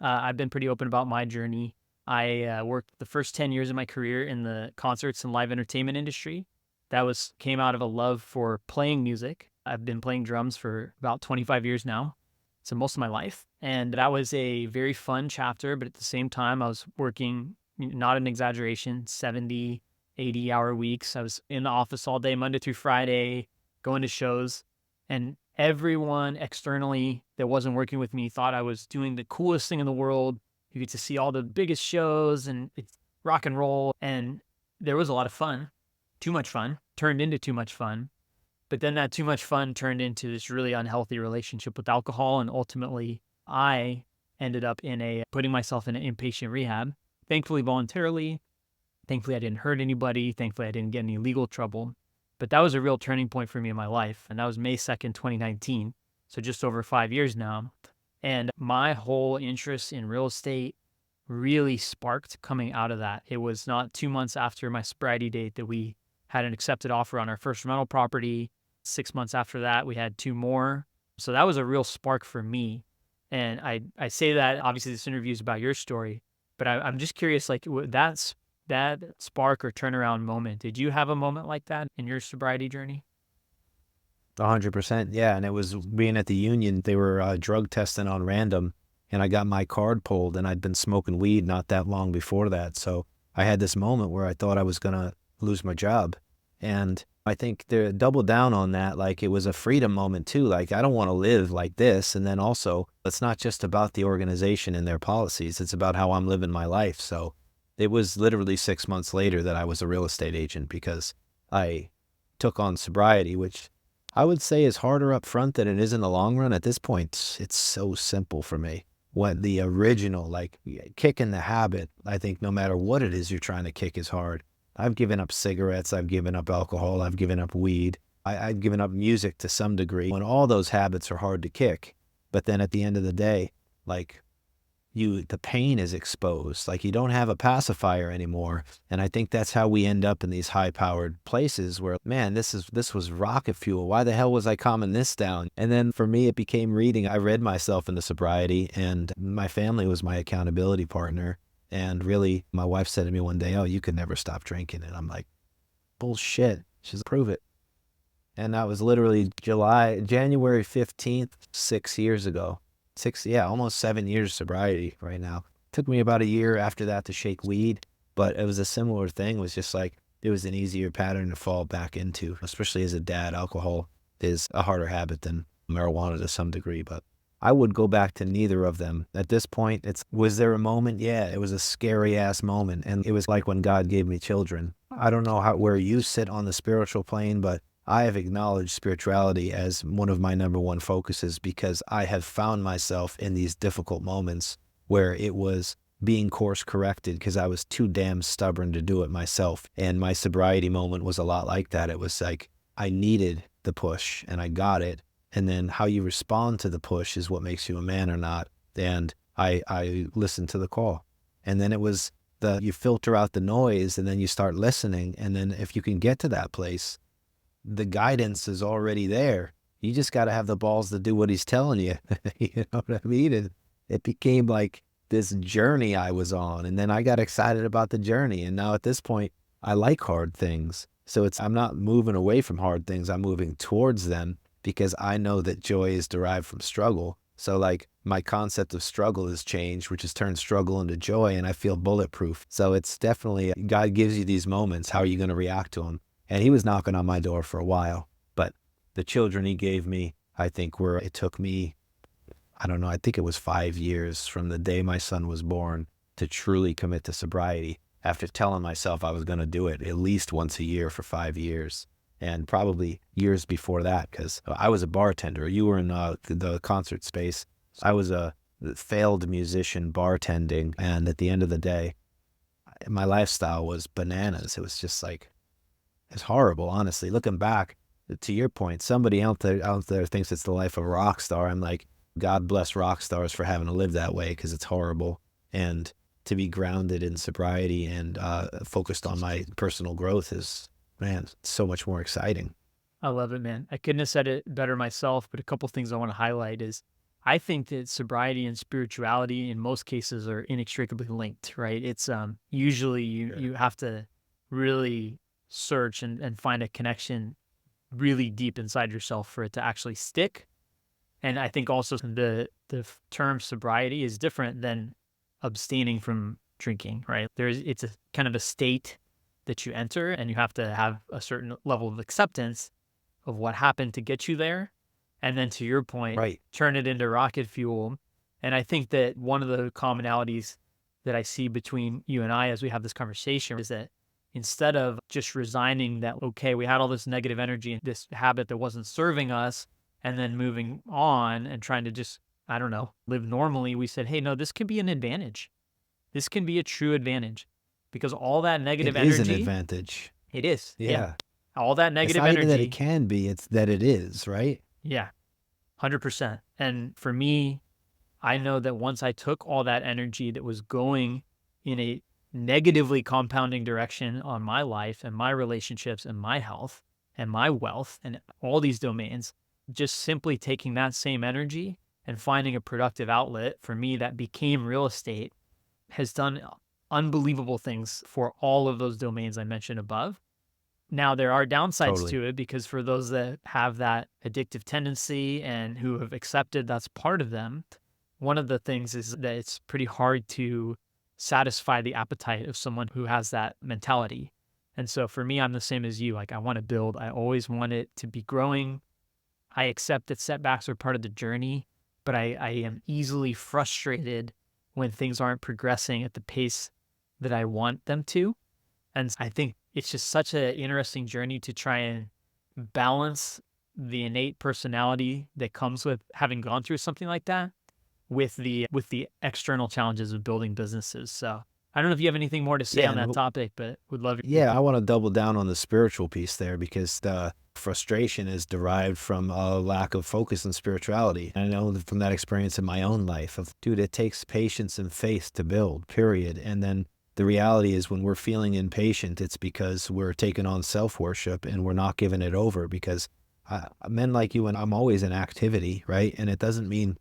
I've been pretty open about my journey. I worked the first 10 years of my career in the concerts and live entertainment industry. That came out of a love for playing music. I've been playing drums for about 25 years now, so most of my life. And that was a very fun chapter, but at the same time, I was working, not an exaggeration, 70, 80-hour weeks. I was in the office all day, Monday through Friday, going to shows. And everyone externally that wasn't working with me thought I was doing the coolest thing in the world. You get to see all the biggest shows, and it's rock and roll. And there was a lot of fun. Too much fun turned into too much fun. But then that too much fun turned into this really unhealthy relationship with alcohol. And ultimately, I ended up putting myself in an inpatient rehab, thankfully voluntarily. Thankfully, I didn't hurt anybody. Thankfully, I didn't get any legal trouble. But that was a real turning point for me in my life. And that was May 2nd, 2019. So just over 5 years now. And my whole interest in real estate really sparked coming out of that. It was not 2 months after my sobriety date that we had an accepted offer on our first rental property. 6 months after that, we had 2 more. So that was a real spark for me. And I say that, obviously this interview is about your story, but I'm just curious, like, that spark or turnaround moment, did you have a moment like that in your sobriety journey? 100%. Yeah. And it was being at the union, they were drug testing on random, and I got my card pulled, and I'd been smoking weed not that long before that. So I had this moment where I thought I was going to lose my job. And I think they double down on that. Like it was a freedom moment too. Like I don't want to live like this. And then also, it's not just about the organization and their policies. It's about how I'm living my life. So it was literally 6 months later that I was a real estate agent because I took on sobriety, which I would say is harder up front than it is in the long run. At this point, it's so simple for me. What the original, like kicking the habit, I think no matter what it is you're trying to kick is hard. I've given up cigarettes, I've given up alcohol, I've given up weed, I've given up music to some degree. When all those habits are hard to kick, but then at the end of the day, like the pain is exposed. Like you don't have a pacifier anymore. And I think that's how we end up in these high powered places where, man, this was rocket fuel. Why the hell was I calming this down? And then for me, it became reading. I read myself into sobriety, and my family was my accountability partner. And really, my wife said to me one day, "Oh, you could never stop drinking." And I'm like, bullshit. She's prove it. And that was literally January 15th, 6 years ago. Yeah, almost 7 years sobriety right now. Took me about a year after that to shake weed, but it was a similar thing. It was just like, it was an easier pattern to fall back into, especially as a dad. Alcohol is a harder habit than marijuana to some degree, but I would go back to neither of them. At this point, was there a moment? Yeah, it was a scary ass moment. And it was like when God gave me children. I don't know where you sit on the spiritual plane, but I have acknowledged spirituality as one of my number one focuses because I have found myself in these difficult moments where it was being course corrected because I was too damn stubborn to do it myself. And my sobriety moment was a lot like that. It was like I needed the push and I got it. And then how you respond to the push is what makes you a man or not. And I listened to the call. And then it was you filter out the noise and then you start listening. And then if you can get to that place, the guidance is already there. You just got to have the balls to do what he's telling you. You know what I mean? And it became like this journey I was on. And then I got excited about the journey. And now at this point, I like hard things. So I'm not moving away from hard things. I'm moving towards them because I know that joy is derived from struggle. So like my concept of struggle has changed, which has turned struggle into joy, and I feel bulletproof. So it's definitely, God gives you these moments. How are you going to react to them? And he was knocking on my door for a while, but the children he gave me, I think it took me, I don't know, I think it was 5 years from the day my son was born to truly commit to sobriety after telling myself I was going to do it at least once a year for 5 years. And probably years before that, because I was a bartender. You were in the concert space. I was a failed musician bartending. And at the end of the day, my lifestyle was bananas. It was just like, it's horrible, honestly. Looking back, to your point, somebody out there thinks it's the life of a rock star. I'm like, God bless rock stars for having to live that way because it's horrible. And to be grounded in sobriety and focused on my personal growth is, man, so much more exciting. I love it, man. I couldn't have said it better myself, but a couple things I want to highlight is I think that sobriety and spirituality in most cases are inextricably linked, right? It's usually you have to really search and find a connection really deep inside yourself for it to actually stick. And I think also the term sobriety is different than abstaining from drinking, right? It's a kind of a state that you enter, and you have to have a certain level of acceptance of what happened to get you there. And then to your point, Right. turn it into rocket fuel. And I think that one of the commonalities that I see between you and I as we have this conversation is that instead of just resigning that, okay, we had all this negative energy and this habit that wasn't serving us, and then moving on and trying to just, I don't know, live normally, we said, hey, no, this could be an advantage. This can be a true advantage because all that negative It is an energy, advantage. it is. Yeah. Yeah. All that It's negative not even that it energy. can be, it's that it is, right? Yeah. 100%. And for me, I know that once I took all that energy that was going in a negatively compounding direction on my life and my relationships and my health and my wealth and all these domains, just simply taking that same energy and finding a productive outlet for me that became real estate has done unbelievable things for all of those domains I mentioned above. Now, there are downsides Totally. to it because for those that have that addictive tendency and who have accepted that's part of them, one of the things is that it's pretty hard to satisfy the appetite of someone who has that mentality. And so for me, I'm the same as you. Like, I want to build, I always want it to be growing. I accept that setbacks are part of the journey, but I am easily frustrated when things aren't progressing at the pace that I want them to. And I think it's just such an interesting journey to try and balance the innate personality that comes with having gone through something like that with the external challenges of building businesses. So I don't know if you have anything more to say Yeah, on that topic, but would love your yeah, I want to double down on the spiritual piece there because the frustration is derived from a lack of focus on spirituality. I know that from that experience in my own life of, dude, it takes patience and faith to build, period. And then the reality is when we're feeling impatient, it's because we're taking on self-worship and we're not giving it over because men like you and I'm always in activity, right? And it doesn't mean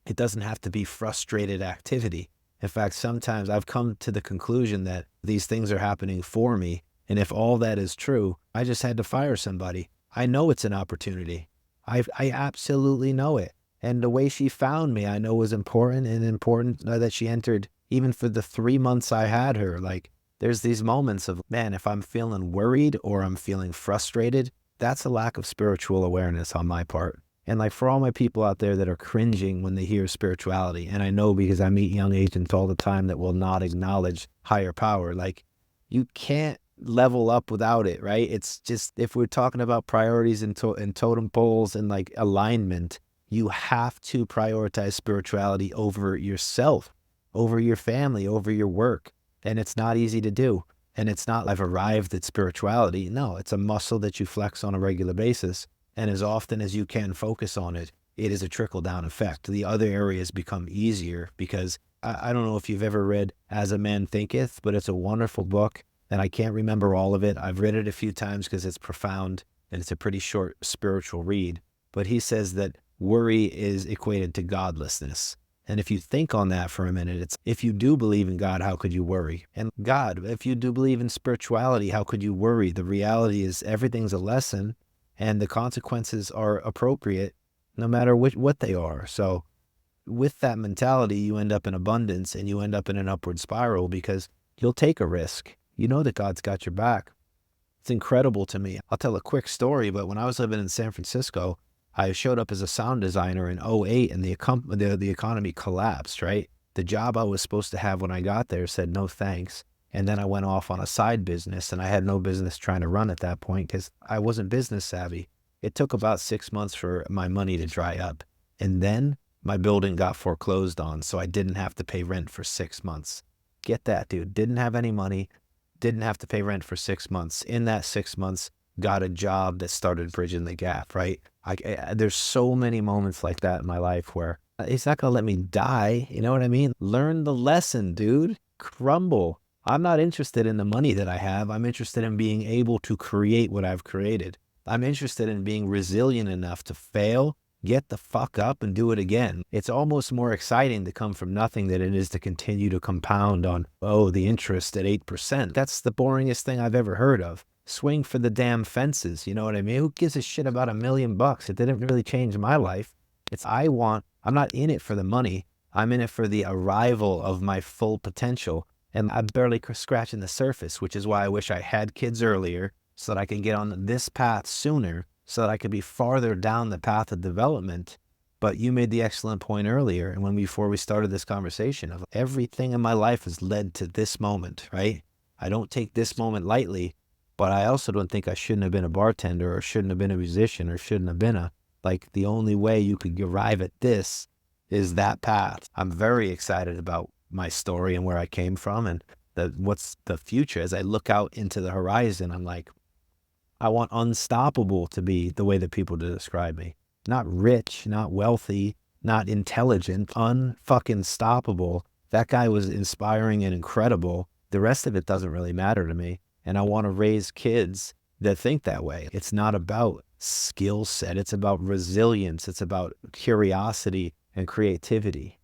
it doesn't have to be frustrated activity. In fact, sometimes I've come to the conclusion that these things are happening for me. And if all that is true, I just had to fire somebody. I know it's an opportunity. I absolutely know it. And the way she found me, I know was important and important that she entered even for the 3 months I had her. Like there's these moments of, man, if I'm feeling worried or I'm feeling frustrated, that's a lack of spiritual awareness on my part. And like for all my people out there that are cringing when they hear spirituality, and I know because I meet young agents all the time that will not acknowledge higher power, like you can't level up without it, right? It's just, if we're talking about priorities and totem poles and like alignment, you have to prioritize spirituality over yourself, over your family, over your work. And it's not easy to do. And it's not like I've arrived at spirituality. No, it's a muscle that you flex on a regular basis. And as often as you can focus on it, it is a trickle-down effect. The other areas become easier because I don't know if you've ever read As a Man Thinketh, but it's a wonderful book, and I can't remember all of it. I've read it a few times because it's profound, and it's a pretty short spiritual read. But he says that worry is equated to godlessness. And if you think on that for a minute, it's if you do believe in God, how could you worry? And God, if you do believe in spirituality, how could you worry? The reality is everything's a lesson. And the consequences are appropriate no matter what they are. So with that mentality, you end up in abundance and you end up in an upward spiral because you'll take a risk. You know that God's got your back. It's incredible to me. I'll tell a quick story, but when I was living in San Francisco, I showed up as a sound designer in '08 and the economy collapsed, right? The job I was supposed to have when I got there said no thanks. And then I went off on a side business and I had no business trying to run at that point because I wasn't business savvy. It took about 6 months for my money to dry up. And then my building got foreclosed on, so I didn't have to pay rent for 6 months. Get that, dude. Didn't have any money, didn't have to pay rent for 6 months. In that 6 months, got a job that started bridging the gap, right? There's so many moments like that in my life where it's not going to let me die. You know what I mean? Learn the lesson, dude. Crumble. I'm not interested in the money that I have. I'm interested in being able to create what I've created. I'm interested in being resilient enough to fail, get the fuck up and do it again. It's almost more exciting to come from nothing than it is to continue to compound on, oh, the interest at 8%. That's the boringest thing I've ever heard of. Swing for the damn fences. You know what I mean? Who gives a shit about $1 million? It didn't really change my life. I'm not in it for the money. I'm in it for the arrival of my full potential. And I'm barely scratching the surface, which is why I wish I had kids earlier so that I can get on this path sooner, so that I could be farther down the path of development. But you made the excellent point earlier, and before we started this conversation, of everything in my life has led to this moment, right? I don't take this moment lightly, but I also don't think I shouldn't have been a bartender or shouldn't have been a musician or shouldn't have been the only way you could arrive at this is that path. I'm very excited about my story and where I came from and what's the future. As I look out into the horizon, I'm like, I want unstoppable to be the way that people describe me. Not rich, not wealthy, not intelligent, unfucking stoppable. That guy was inspiring and incredible. The rest of it doesn't really matter to me. And I want to raise kids that think that way. It's not about skill set. It's about resilience. It's about curiosity and creativity.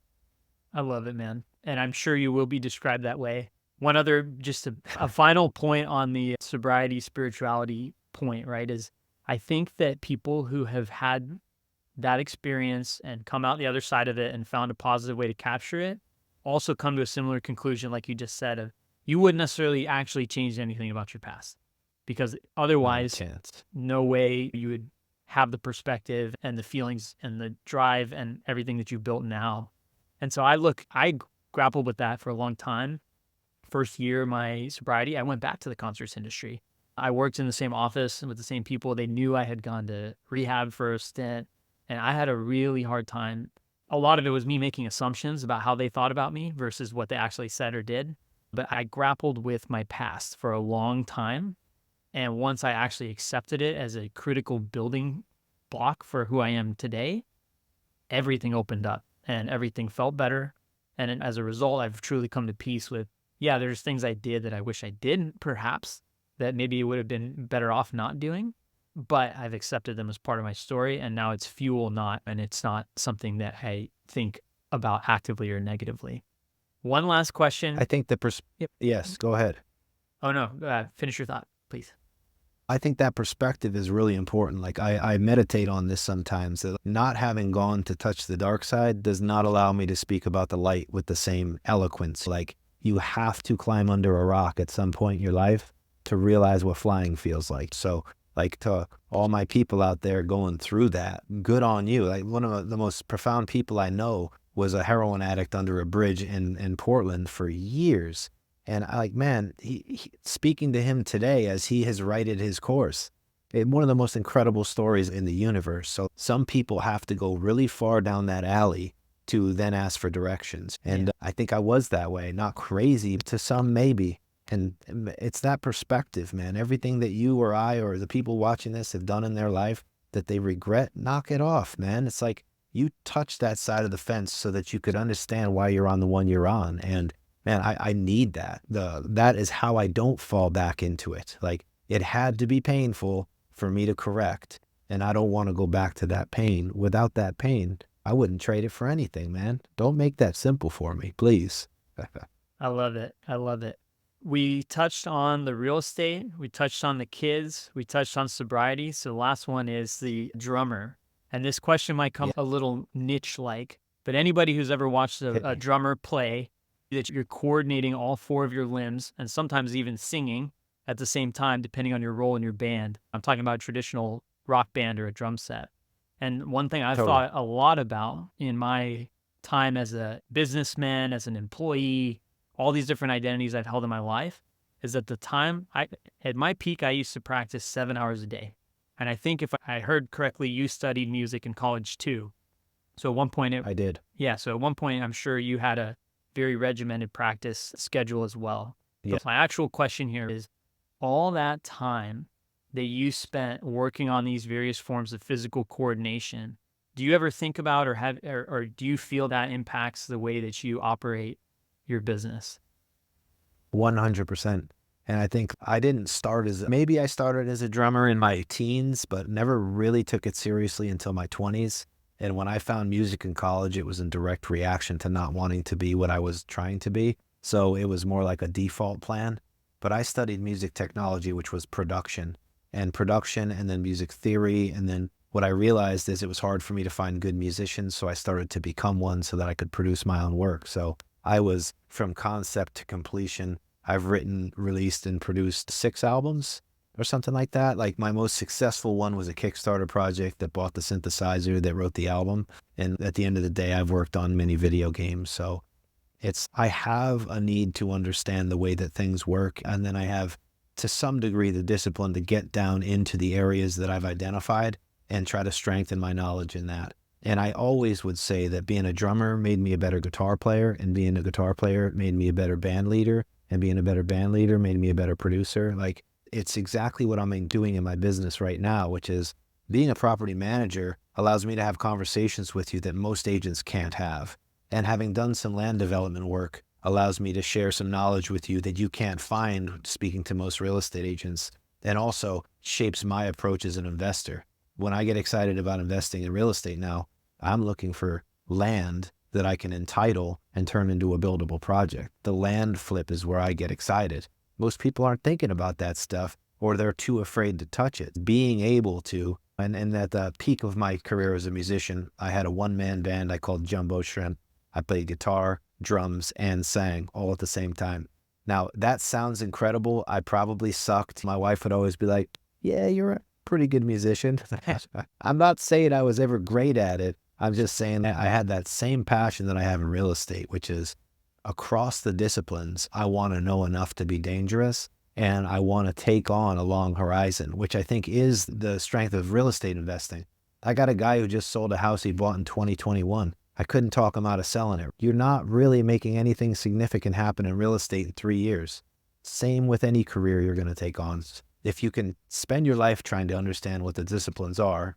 I love it, man. And I'm sure you will be described that way. One other, just a final point on the sobriety, spirituality point, right, is I think that people who have had that experience and come out the other side of it and found a positive way to capture it also come to a similar conclusion, like you just said, of you wouldn't necessarily actually change anything about your past. because Not a otherwise, chance. no way you would have the perspective and the feelings and the drive and everything that you built now. And so I grappled with that for a long time. First year of my sobriety, I went back to the concerts industry. I worked in the same office with the same people. They knew I had gone to rehab for a stint, and I had a really hard time. A lot of it was me making assumptions about how they thought about me versus what they actually said or did. But I grappled with my past for a long time. And once I actually accepted it as a critical building block for who I am today, everything opened up and everything felt better. And as a result, I've truly come to peace with, yeah, there's things I did that I wish I didn't, perhaps, that maybe it would have been better off not doing. But I've accepted them as part of my story. And now it's fuel, and it's not something that I think about actively or negatively. One last question. I think Yep. yes, go ahead. Oh, no. Finish your thought, please. I think that perspective is really important. Like I meditate on this sometimes. That not having gone to touch the dark side does not allow me to speak about the light with the same eloquence. Like you have to climb under a rock at some point in your life to realize what flying feels like. So like to all my people out there going through that, good on you. Like one of the most profound people I know was a heroin addict under a bridge in Portland for years. And I like, man, speaking to him today as he has righted his course, one of the most incredible stories in the universe. So some people have to go really far down that alley to then ask for directions. And I think I was that way, not crazy, to some maybe. And it's that perspective, man. Everything that you or I or the people watching this have done in their life that they regret, knock it off, man. It's like you touched that side of the fence so that you could understand why you're on the one you're on. And man, I need that. That is how I don't fall back into it. Like it had to be painful for me to correct. And I don't want to go back to that pain. Without that pain, I wouldn't trade it for anything, man. Don't make that simple for me, please. I love it. I love it. We touched on the real estate. We touched on the kids. We touched on sobriety. So the last one is the drummer. And this question might come a little niche-like, but anybody who's ever watched a drummer play, that you're coordinating all four of your limbs and sometimes even singing at the same time, depending on your role in your band. I'm talking about a traditional rock band or a drum set. And one thing I've thought a lot about in my time as a businessman, as an employee, all these different identities I've held in my life, is at the time, at my peak, I used to practice 7 hours a day. And I think if I heard correctly, you studied music in college too. So at one point, I did. Yeah. So at one point, I'm sure you had a very regimented practice schedule as well. Yeah. So my actual question here is, all that time that you spent working on these various forms of physical coordination, do you ever think about or do you feel that impacts the way that you operate your business? 100%. And I think I didn't start maybe I started as a drummer in my teens, but never really took it seriously until my 20s. And when I found music in college, it was in direct reaction to not wanting to be what I was trying to be. So it was more like a default plan. But I studied music technology, which was production and then music theory. And then what I realized is it was hard for me to find good musicians. So I started to become one so that I could produce my own work. So I was from concept to completion. I've written, released, and produced 6 albums or something like that. Like my most successful one was a Kickstarter project that bought the synthesizer that wrote the album. And at the end of the day, I've worked on many video games. So I have a need to understand the way that things work. And then I have, to some degree, the discipline to get down into the areas that I've identified and try to strengthen my knowledge in that. And I always would say that being a drummer made me a better guitar player, and being a guitar player made me a better band leader, and being a better band leader made me a better producer. Like, it's exactly what I'm doing in my business right now, which is being a property manager allows me to have conversations with you that most agents can't have. And having done some land development work allows me to share some knowledge with you that you can't find speaking to most real estate agents, and also shapes my approach as an investor. When I get excited about investing in real estate now, I'm looking for land that I can entitle and turn into a buildable project. The land flip is where I get excited. Most people aren't thinking about that stuff, or they're too afraid to touch it. Being able to, and at the peak of my career as a musician, I had a one-man band I called Jumbo Shrimp. I played guitar, drums, and sang all at the same time. Now, that sounds incredible. I probably sucked. My wife would always be like, yeah, you're a pretty good musician. I'm not saying I was ever great at it. I'm just saying that I had that same passion that I have in real estate, which is across the disciplines. I want to know enough to be dangerous, and I want to take on a long horizon, which I think is the strength of real estate investing. I got a guy who just sold a house he bought in 2021. I couldn't talk him out of selling it. You're not really making anything significant happen in real estate in 3 years. Same with any career you're going to take on. If you can spend your life trying to understand what the disciplines are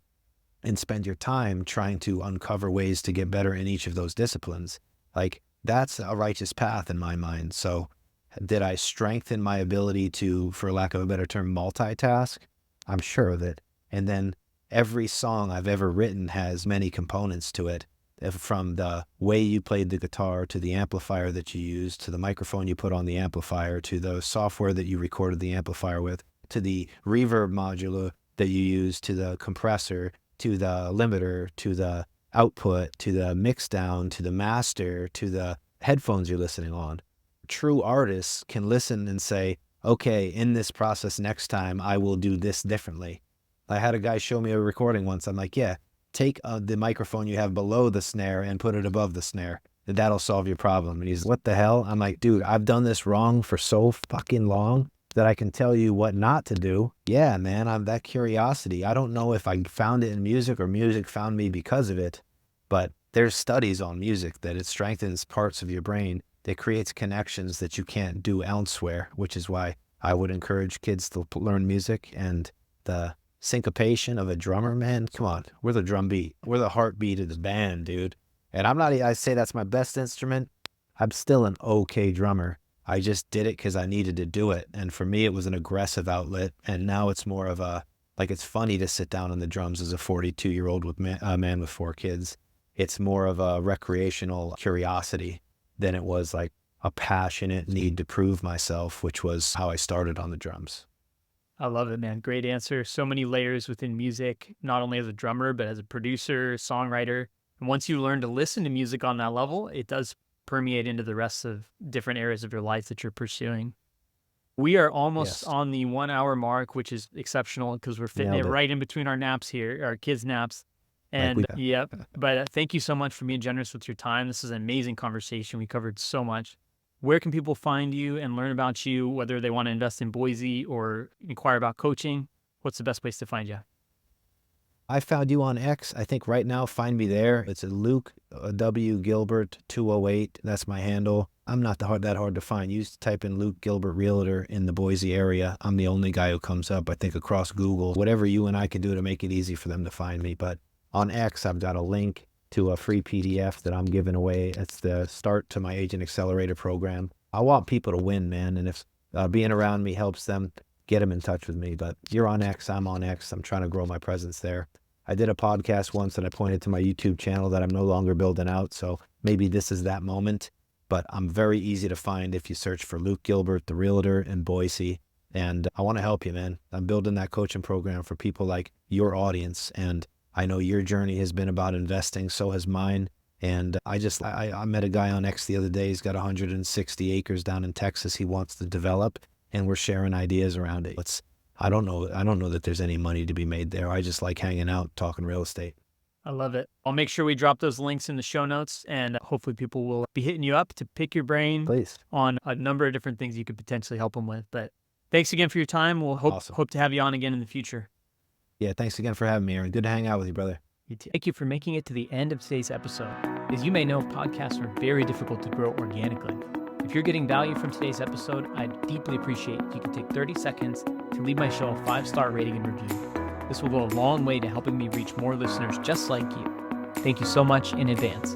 and spend your time trying to uncover ways to get better in each of those disciplines, like that's a righteous path in my mind. So did I strengthen my ability to, for lack of a better term, multitask? I'm sure of it. And then every song I've ever written has many components to it, from the way you played the guitar to the amplifier that you used, to the microphone you put on the amplifier, to the software that you recorded the amplifier with, to the reverb module that you used, to the compressor, to the limiter, to the output, to the mix down, to the master, to the headphones you're listening on. True artists can listen and say, okay, in this process next time, I will do this differently. I had a guy show me a recording once. I'm like, yeah, take the microphone you have below the snare and put it above the snare. That'll solve your problem. And he's, what the hell? I'm like, dude, I've done this wrong for so fucking long that I can tell you what not to do. Yeah, man, I'm that curiosity. I don't know if I found it in music or music found me because of it, but there's studies on music that it strengthens parts of your brain. It creates connections that you can't do elsewhere, which is why I would encourage kids to learn music. And the syncopation of a drummer, man, come on, we're the drum beat. We're the heartbeat of the band, dude. And I say that's my best instrument. I'm still an okay drummer. I just did it because I needed to do it. And for me, it was an aggressive outlet. And now it's more of a, like, it's funny to sit down on the drums as a 42-year-old with man with 4 kids. It's more of a recreational curiosity than it was like a passionate need to prove myself, which was how I started on the drums. I love it, man. Great answer. So many layers within music, not only as a drummer, but as a producer, songwriter. And once you learn to listen to music on that level, it does permeate into the rest of different areas of your life that you're pursuing. We are almost on the 1 hour mark, which is exceptional because we're fitting it right in between our naps here, our kids' naps. And yep. But thank you so much for being generous with your time. This is an amazing conversation. We covered so much. Where can people find you and learn about you, whether they want to invest in Boise or inquire about coaching? What's the best place to find you? I found you on X. I think right now, find me there. It's a Luke W. Gilbert 208. That's my handle. I'm not that hard to find. You just type in Luke Gilbert Realtor in the Boise area. I'm the only guy who comes up, I think, across Google. Whatever you and I can do to make it easy for them to find me. But on X, I've got a link to a free PDF that I'm giving away. It's the start to my Agent Accelerator program. I want people to win, man. And if being around me helps them, get them in touch with me. But you're on X, I'm on X. I'm trying to grow my presence there. I did a podcast once and I pointed to my YouTube channel that I'm no longer building out. So maybe this is that moment. But I'm very easy to find if you search for Luke Gilbert, the Realtor in Boise. And I want to help you, man. I'm building that coaching program for people like your audience. And I know your journey has been about investing, so has mine. And I met a guy on X the other day. He's got 160 acres down in Texas he wants to develop, and we're sharing ideas around it. I don't know that there's any money to be made there. I just like hanging out, talking real estate. I love it. I'll make sure we drop those links in the show notes, and hopefully people will be hitting you up to pick your brain on a number of different things you could potentially help them with. But thanks again for your time. We'll hope to have you on again in the future. Yeah, thanks again for having me, Aaron. Good to hang out with you, brother. You too. Thank you for making it to the end of today's episode. As you may know, podcasts are very difficult to grow organically. If you're getting value from today's episode, I'd deeply appreciate if you could take 30 seconds to leave my show a 5-star rating and review. This will go a long way to helping me reach more listeners just like you. Thank you so much in advance.